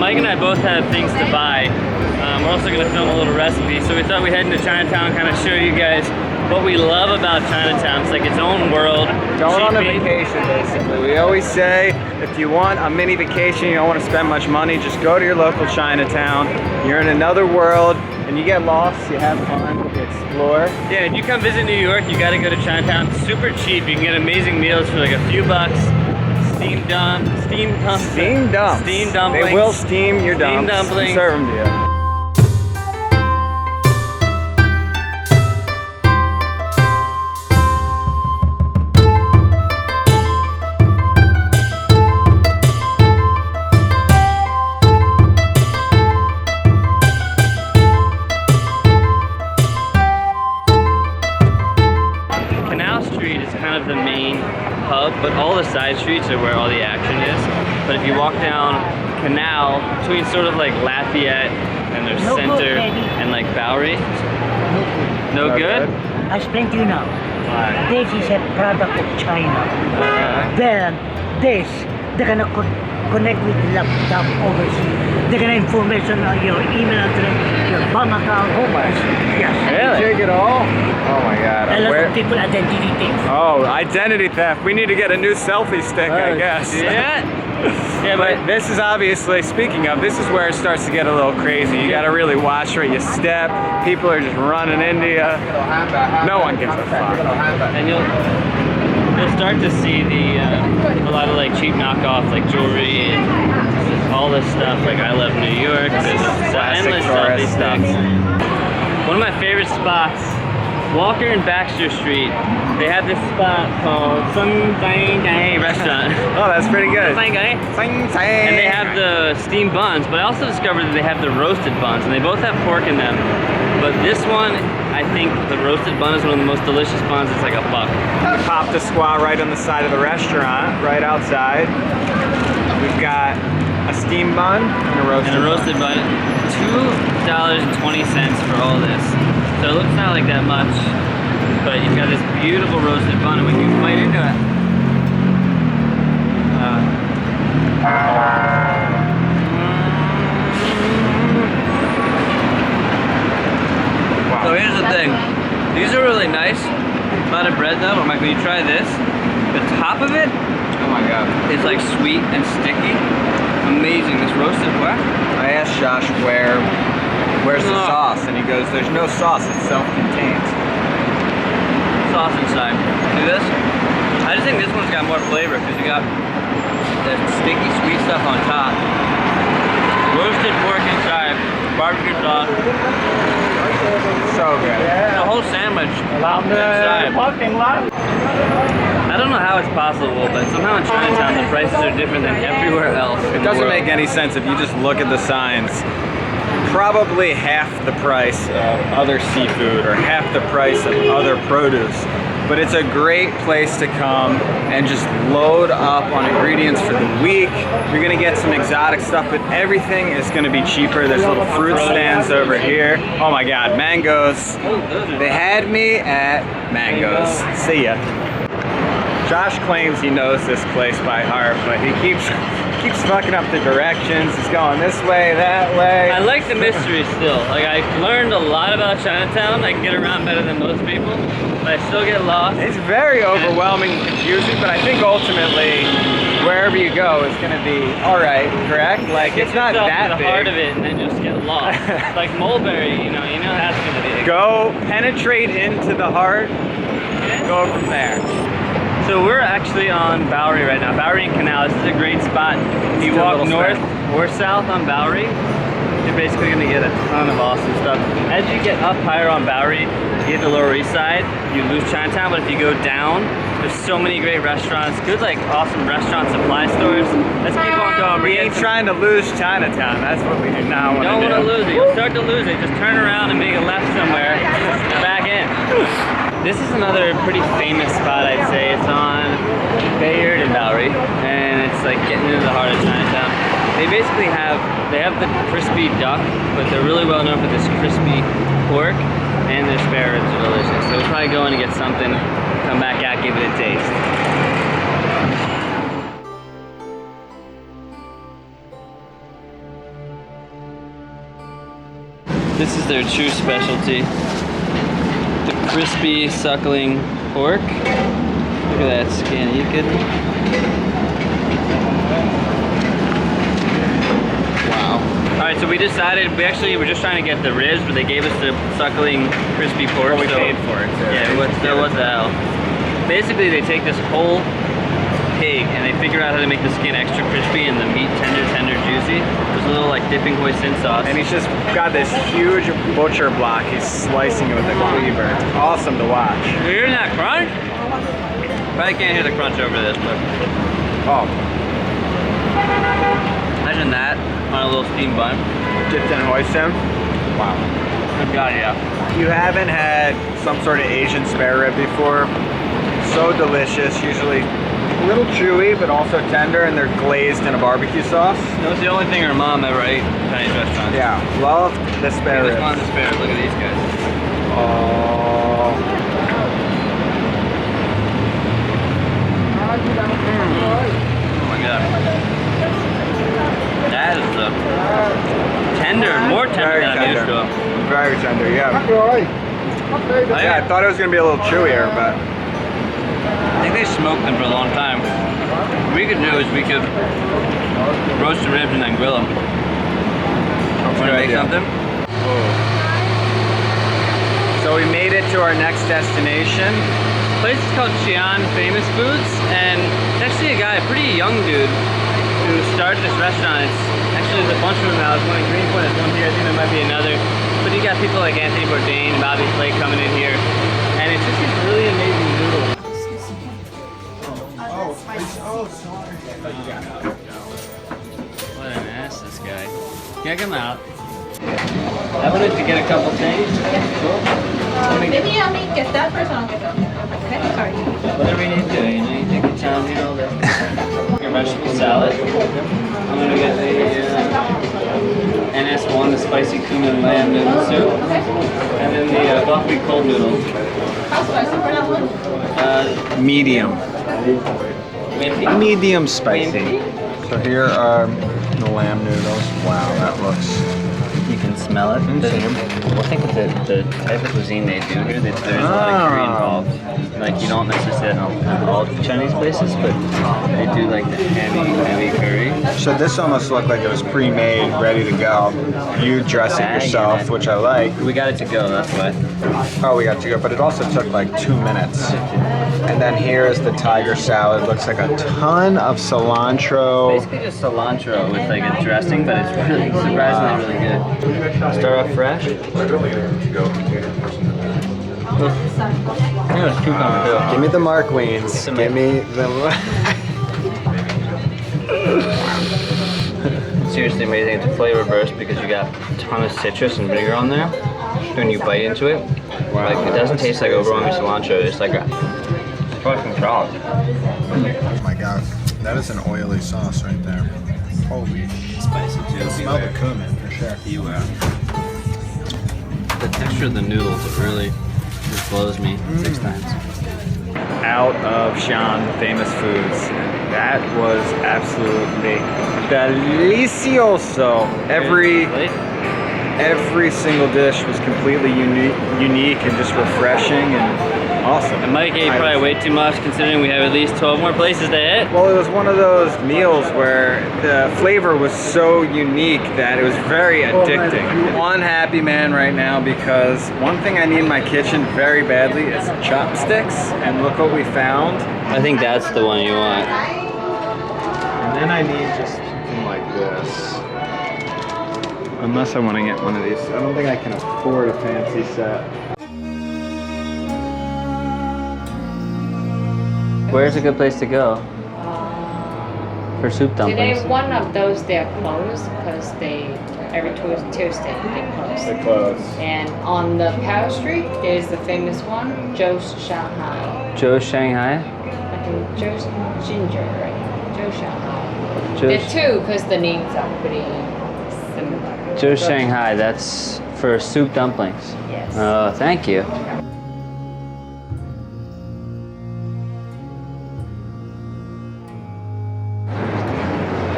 Mike and I both have things to buy. We're also gonna film a little recipe, so we thought we'd head into Chinatown, kind of show you guys what we love about Chinatown. It's like its own world. Going on a vacation, basically. We always say, if you want a mini vacation, you don't want to spend much money, just go to your local Chinatown. You're in another world, and you get lost, you have fun, you explore. Yeah, if you come visit New York, you gotta go to Chinatown. It's super cheap. You can get amazing meals for like a few bucks. Steamed dumplings. They will steam your dumplings and serve them to you. Canal Street is kind of the main hub, but all the side streets are where all the action is. But if you walk down Canal, between sort of like Lafayette and their center and like Bowery. No good? I explain to you now. Why? This is a product of China. Then this, they're gonna connect with laptop overseas. They're gonna information on your email address, your bank account. Oh my. Yes. Really? Take it all? Oh my god. A lot of people identity things. Oh, identity theft. We need to get a new selfie stick, I guess. Yeah. Yeah, But this is obviously, speaking of, this is where it starts to get a little crazy. You gotta really watch where you step. People are just running into you. No one gives a fuck. And you'll start to see a lot of like cheap knockoff like jewelry and all this stuff. Like I love New York. There's endless selfie sticks. One of my favorite spots, Walker and Baxter Street. They have this spot called Sai Gai restaurant. Oh, that's pretty good. Sai Gai. And they have the steamed buns, but I also discovered that they have the roasted buns, and they both have pork in them. But this one, I think the roasted bun is one of the most delicious buns. It's like $1. Pop the squat right on the side of the restaurant, right outside. We've got a steamed bun and a roasted bun. $2.20 for all this. So it looks not like that much, but you've got this beautiful roasted bun, and when you bite into it, So here's the thing. These are really nice. A lot of bread though, but Mike, when you try this, the top of it, Oh my god. is like sweet and sticky. Amazing. This roasted what? I asked Josh where's the sauce, and he goes, there's no sauce, it's self-contained. Sauce inside. See this? I just think this one's got more flavor because you got the sticky sweet stuff on top. Roasted pork inside, barbecue sauce. So good. The whole sandwich inside. I don't know how it's possible, but somehow in Chinatown the prices are different than everywhere else. It doesn't make any sense if you just look at the signs. Probably half the price of other seafood or half the price of other produce. But it's a great place to come and just load up on ingredients for the week. You're gonna get some exotic stuff, but everything is gonna be cheaper. There's little fruit stands over here. Oh my God, mangoes. They had me at mangoes. See ya. Josh claims he knows this place by heart, but he keeps fucking up the directions. He's going this way, that way. I like the mystery still. Like I learned a lot about Chinatown. I can get around better than most people, but I still get lost. It's very overwhelming and confusing, but I think ultimately wherever you go is going to be all right, correct? Like it's not that big. The heart of it, and then just get lost. Like Mulberry, you know that's going to be. Go penetrate into the heart. Go from there. So we're actually on Bowery right now, Bowery and Canal. This is a great spot. If you walk north or south on Bowery, you're basically gonna get a ton of awesome stuff. As you get up higher on Bowery, you hit the Lower East Side, you lose Chinatown, but if you go down, there's so many great restaurants, good like awesome restaurant supply stores. Let's keep on going. We ain't trying to lose Chinatown. That's what we do not want to do. You don't want to lose it. You'll start to lose it. Just turn around and make a left somewhere, back in. This is another pretty famous spot, I'd say. It's on Bayard and Bowery, and it's like getting into the heart of Chinatown. They basically have the crispy duck, but they're really well known for this crispy pork, and their spare ribs are delicious. So we'll probably go in and get something, come back out, give it a taste. This is their true specialty. The crispy suckling pork. Look at that skin, are you kidding? Wow. Alright, so we decided, we actually were just trying to get the ribs, but they gave us the suckling crispy pork. Well, we paid for it too. Yeah, what the hell? Basically, they take this whole pig and they figure out how to make the skin extra crispy and the meat tender, juicy. There's a little like dipping hoisin sauce. And he's just got this huge butcher block. He's slicing it with a cleaver. It's awesome to watch. You hearing that crunch? Probably can't hear the crunch over this, but Oh, imagine that on a little steamed bun. dipped in hoisin. Wow. Good God, yeah. If you haven't had some sort of Asian spare rib before, so delicious. Usually a little chewy, but also tender, and they're glazed in a barbecue sauce. That was the only thing our mom ever ate in Chinese restaurants. Yeah, love the spare This ribs. one's spare. Look at these guys. Oh. Oh my God. That is the more tender Very than I'm used tender. to. Very tender, yeah. Yeah, I thought it was gonna be a little chewier, but I think they smoked them for a long time. What we could do is we could roast the ribs and then grill them. Want to make something? so we made it to our next destination. The place is called Xi'an Famous Foods, and it's actually a guy, a pretty young dude, who started this restaurant. It's actually, there's a bunch of them now. There's one in Greenpoint, there's one here, I think there might be another. But you got people like Anthony Bourdain, Bobby Flay coming in here, and it's just these really amazing noodles. What an ass, this guy. Kick him out. I wanted to get a couple things. Maybe I'll get that first, I'll get that. Okay, sorry. Whatever you need to do, you know, you take your time, you know that. Your vegetable salad. I'm gonna get the NS1, the spicy cumin lamb noodle soup. And then the buckwheat cold noodle. How spicy for that one? Medium. Wimpy. Medium spicy. So here are the lamb noodles. Wow, that looks... You can smell it. I think with the type of cuisine they do here, there's a lot of curry involved. Like, you don't necessarily see that in all Chinese places, but they do like the heavy curry. So this almost looked like it was pre-made, ready to go. You dress it yourself, which I like. We got it to go, that's why. Oh, we got to go, but it also took like 2 minutes. And then here is the tiger salad. Looks like a ton of cilantro. Basically just cilantro with like a dressing, but it's really surprisingly really good. Start off fresh. Here's cucumber too. Give me the Marqueens. Give me the... Seriously amazing. It's a flavor burst because you got a ton of citrus and vinegar on there. When you bite into it, like it doesn't taste like overwhelming cilantro. It's like a fucking frog. Oh my god, that is an oily sauce right there. Holy Spicy too. smell the cumin for sure. The texture of the noodles, it really just blows me 6 times. Out of Xi'an Famous Foods. That was absolutely delicioso. Every single dish was completely unique and just refreshing and awesome. And Mike ate probably way too much considering we have at least 12 more places to hit. Well, it was one of those meals where the flavor was so unique that it was very addicting. One happy man right now because one thing I need in my kitchen very badly is chopsticks, and look what we found. I think that's the one you want. And then I need just something like this. Unless I want to get one of these. I don't think I can afford a fancy set. Where's a good place to go for soup dumplings? Today, one of those, they're closed because every Tuesday they close. They're close. And on the Pell Street, there's the famous one, Joe's Shanghai. Joe's Shanghai? I think Joe's Ginger, right? Joe's Shanghai. Joe's, They're two because the names are pretty similar. Joe's Shanghai, that's for soup dumplings. Yes. Oh, thank you.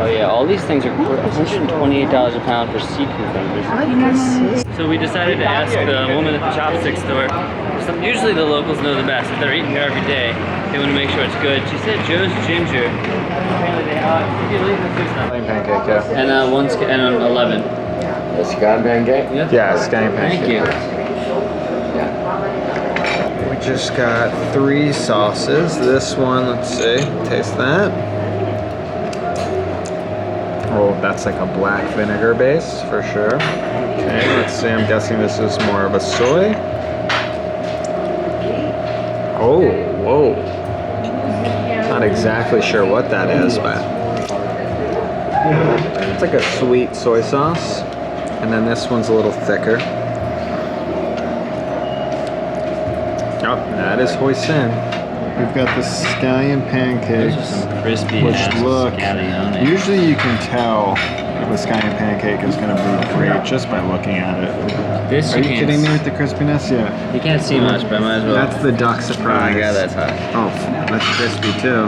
Oh yeah, all these things are $128 a pound for seafood burgers. So we decided to ask the woman at the chopstick store. Usually the locals know the best. If they're eating here every day, they want to make sure it's good. She said Joe's Ginger. Apparently they have. Scallion pancake, yeah. And and an 11. The Xi'an pancake? Yeah, scallion pancake. Thank you. We just got 3 sauces. This one, let's see, taste that. Oh, that's like a black vinegar base for sure. Okay, let's see, I'm guessing this is more of a soy. Oh, whoa. Not exactly sure what that is, but it's like a sweet soy sauce. And then this one's a little thicker. Oh, that is hoisin. We've got the scallion pancakes, Those are some crispy which ass look, scallion. usually you can tell if a scallion pancake is going to be great just by looking at it. This Are you kidding me with the crispiness? Yeah. You can't see much, but I might as well. That's the duck Oh surprise. my god, that's hot. Oh, that's crispy too.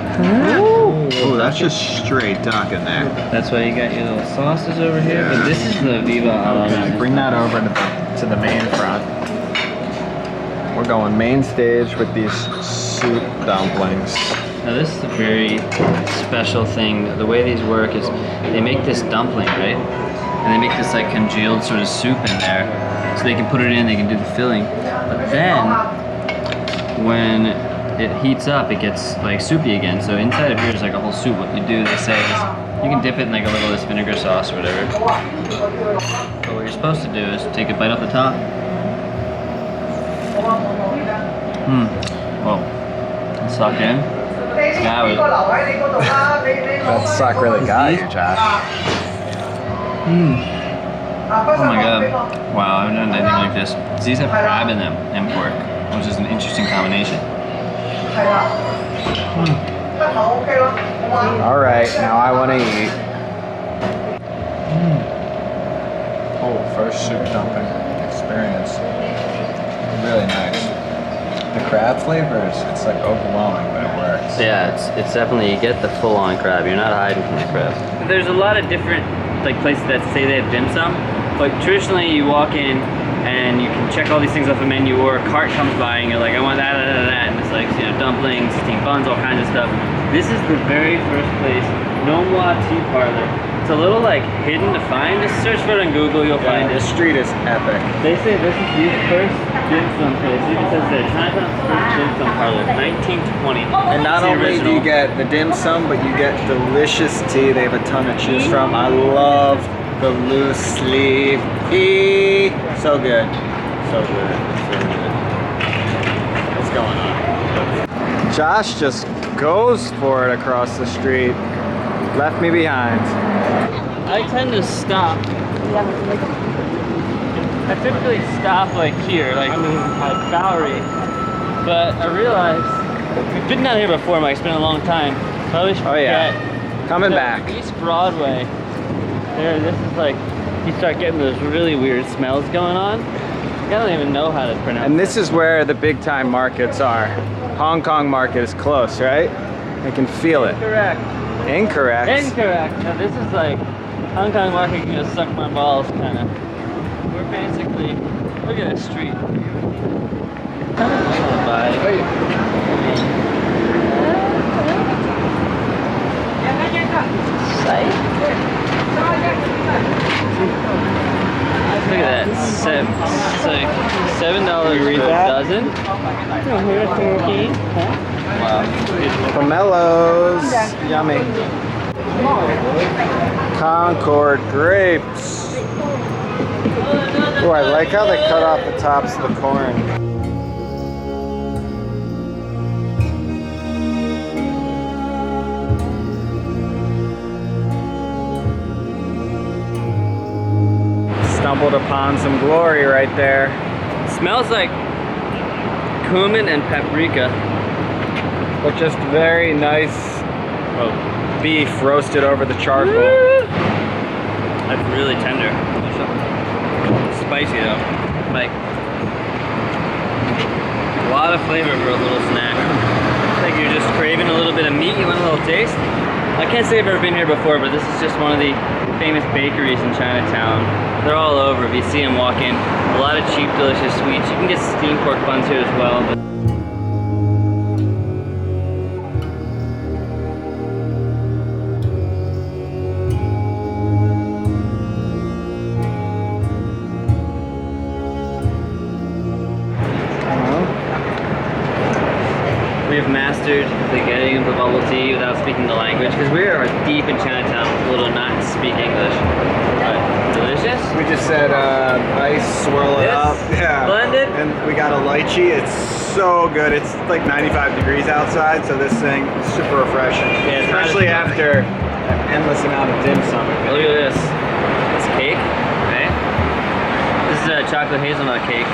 Oh, that's just straight duck in there. That's why you got your little sauces over here. Yeah. But this is the Viva Okay, bring that over to the main front. We're going main stage with these soup dumplings. Now this is a very special thing. The way these work is they make this dumpling, right? And they make this like congealed sort of soup in there. So they can put it in, they can do the filling. But then, when it heats up, it gets like soupy again. So inside of here is like a whole soup. What you do, they say, is you can dip it in like a little of this vinegar sauce or whatever. But what you're supposed to do is take a bite off the top. Whoa. And suck in. That was... That suck really got you, Josh. Oh my god. Wow, I haven't done anything like this. These have crab in them and pork, which is an interesting combination. All right, now I want to eat. Oh, first soup dumpling experience. Really nice. The crab flavors, it's like overwhelming, but it works. Yeah, it's definitely, you get the full-on crab. You're not hiding from the crab. There's a lot of different like places that say they have dim sum, but traditionally you walk in and you can check all these things off a menu, or a cart comes by and you're like, I want that, and it's like, you know, dumplings, steamed buns, all kinds of stuff. This is the very first place, NY Tea Parlor. It's a little like hidden to find. Just search for it on Google, you'll find The it. street is epic. They say this is the first dim sum place. It says there, Chinatown's first dim sum parlor, 1920. And not It's the only do original. you get the dim sum, but you get delicious tea. They have a ton to choose from. I love the loose leaf tea. So good. So good. So good. What's going on? Josh just goes for it across the street. Left me behind. I tend to stop. I typically stop like here, like at Bowery. But I realized we've been down here before, Mike. It's been a long time. Probably should Oh, yeah. forget. Coming So, back. East Broadway. There, this is like you start getting those really weird smells going on. I don't even know how to pronounce. And this is where the big time markets are. Hong Kong market is close, right? I can feel it. Correct. Incorrect. Incorrect. Now this is like Hong Kong market can just suck my balls, kind of. We're basically, look at this street. Look at that. It's like $7 read for a that? dozen. Wow. Pomelos. Yummy. Concord grapes. Oh, I like how they cut off the tops of the corn. Stumbled upon some glory right there. Smells like cumin and paprika. But just very nice beef roasted over the charcoal. That's really tender. Spicy though. Like a lot of flavor for a little snack. It's like you're just craving a little bit of meat, you want a little taste. I can't say I've ever been here before, but this is just one of the famous bakeries in Chinatown. They're all over. If you see them walk in, a lot of cheap, delicious sweets. You can get steamed pork buns here as well. We have mastered the getting of the bubble tea without speaking the language, because we are deep in Chinatown, a little not speak English. But delicious. We just said ice, swirl it up. Yeah. Blended. And we got a lychee. It's so good. It's like 95 degrees outside, so this thing is super refreshing. Yeah, especially after an endless amount of dim sum. Look at this. It's cake, okay? This is a chocolate hazelnut cake.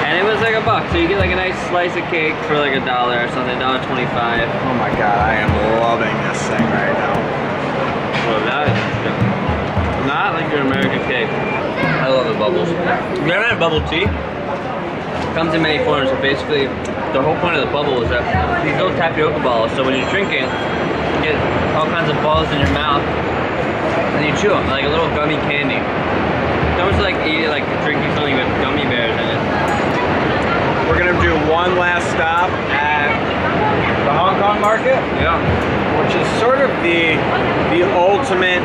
And it was like $1, so you get like a nice slice of cake for like $1 or something, $1.25. Oh my god, I am loving this thing right now. Well, that is not like your American cake. I love the bubbles. You ever had bubble tea? It comes in many forms, so basically the whole point of the bubble is that these little tapioca balls, so when you're drinking, you get all kinds of balls in your mouth, and you chew them like a little gummy candy. It's almost like eating, like drinking something with gummy bears in it. We're gonna do one last stop at the Hong Kong market. Yeah. Which is sort of the ultimate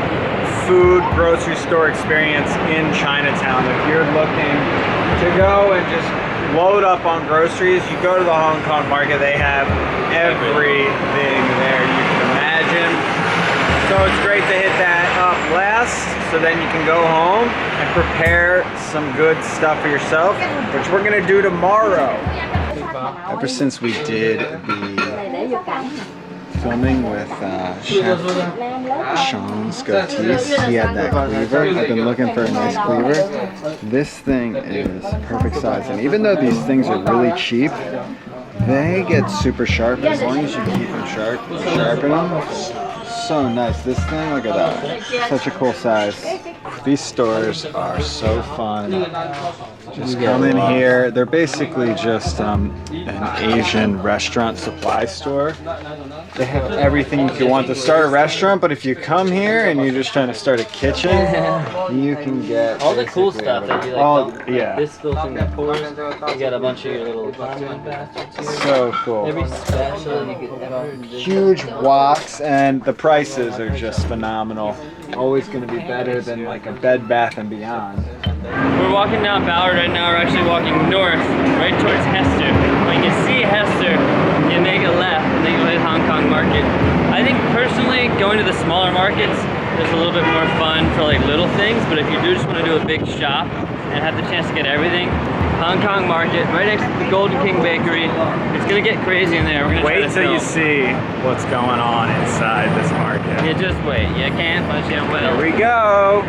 food grocery store experience in Chinatown. If you're looking to go and just load up on groceries, you go to the Hong Kong market. They have everything there you can imagine. So it's great to hit that up last, so then you can go home and prepare some good stuff for yourself, which we're gonna do tomorrow. Ever since we did the filming with Chef Sean's goatees, he had that cleaver. I've been looking for a nice cleaver. This thing is perfect size, and even though these things are really cheap, they get super sharp as long as you keep them sharp, sharpen them. So nice. This thing, look at that. Such a cool size. These stores are so fun. Just come in here. They're basically just an Asian restaurant supply store. They have everything you could want to start a restaurant, but if you come here and you're just trying to start a kitchen, you can get all the cool stuff that you like. All, yeah. This little thing that pours. You got a bunch of your little bastards here. So cool. Every special you could ever. Huge woks, and the prices are just phenomenal. Always going to be better than like a Bed Bath & Beyond. We're walking down Bayard right now. We're actually walking north, right towards Hester. When you see Hester, you make a left and then you hit Hong Kong Market. I think personally, going to the smaller markets is a little bit more fun for like little things, but if you do just want to do a big shop and have the chance to get everything, Hong Kong Market, right next to the Golden King Bakery. It's gonna get crazy in there. We're gonna wait till you see what's going on inside this market. You just wait. You can't, but you will. Here we go.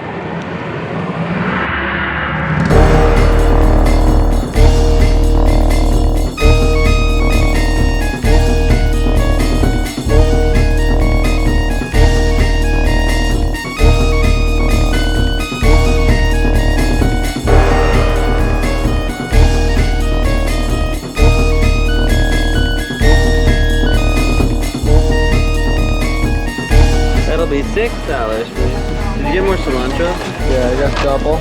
Be $6 for you. Did you get more cilantro? Yeah, I got double.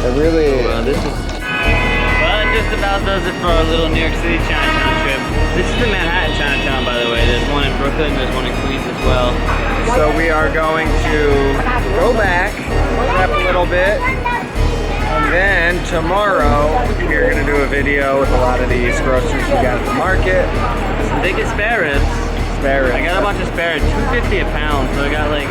I really... Well, this is... Well, it just about does it for our little New York City Chinatown trip. This is the Manhattan Chinatown, by the way. There's one in Brooklyn, there's one in Queens as well. So we are going to go back, prep a little bit, and then tomorrow we're going to do a video with a lot of these groceries we got at the market. Some big spare ribs. I got a bunch of spare ribs, $2.50 a pound, so I got like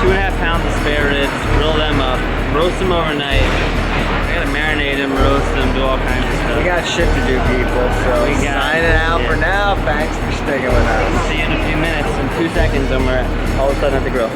2.5 pounds of spare ribs, grill them up, roast them overnight. I gotta marinate them, roast them, do all kinds of stuff. We got shit to do, people, so signing out for now. Thanks for sticking with us. See you in a few minutes, in 2 seconds, and we're all of a sudden at the grill.